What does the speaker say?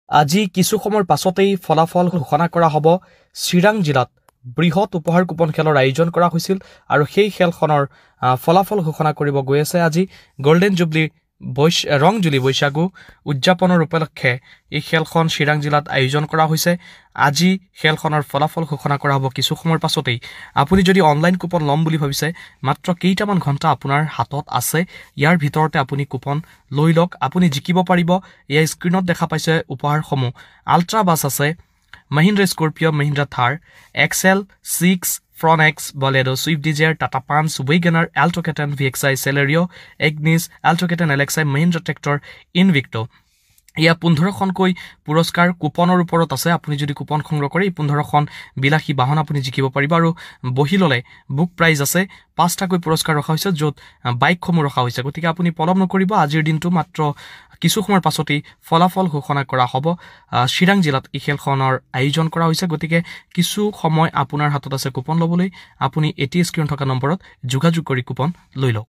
আজি কিছু সময়ৰ পাছতেই ফলাফল ঘোষণা কৰা হ'ব চিৰাং জিলাত বৃহৎ উপহাৰ কুপন খেলৰ আয়োজন কৰা হৈছিল আৰু সেই খেলখনৰ ফলাফল ঘোষণা কৰিব গৈ আছে আজি গোল্ডেন জুবলি ৰংজুলি বৈশাগু উদযাপনৰ উপলক্ষে এই খেলখন চিৰাং জিলাত আয়োজন কৰা হৈছে আজি খেলখনৰ ফলাফল ঘোষণা কৰা হ'ব কিছু সময়ৰ পাছতেই আপুনি যদি অনলাইন কুপন ল'ম বুলি ভাবিছে মাত্ৰ কেইটামান ঘণ্টা আপোনাৰ হাতত আছে ইয়াৰ ভিতৰতে আপুনি কুপন লৈ লওক আপুনি জিকিব পাৰিব এই স্ক্ৰিনত দেখা পাইছে উপহাৰসমূহ আল্ট্ৰা বাছ আছে Mahindra Scorpio, Mahindra Thar, XL, 6, Fron X, Bolero, Swift Desire, Tata Punch, Wagoner, Alto K10, VXI, Celerio, Ignis, Alto K10, LXI, Mahindra Tractor, Invicto. ইয়া 15খনকৈ পুৰস্কাৰ কুপনৰ ওপৰত আছে আপুনি যদি কুপন সংগ্ৰহ কৰে 15খন বিলাসী বাহন আপুনি জিকিব পাৰিব আৰু বহিললে বুক প্ৰাইজ আছে 5টাকৈ পুৰস্কাৰ ৰখা হৈছে য'ত বাইকসমূহ ৰখা হৈছে গতিকে আপুনি পলম নকৰিব আজিৰ দিনটো মাত্ৰ কিছু সময়ৰ পাছতেই ফলাফল ঘোষণা কৰা হ'ব চিৰাং জিলাত এই খেলখনৰ আয়োজন কৰা হৈছে গতিকে কিছু সময় আপোনাৰ হাতত আছে কুপন ল'বলৈ আপুনি এটি স্ক্ৰিন থকা নম্বৰত যোগাযোগ কৰি কুপন লৈ লওক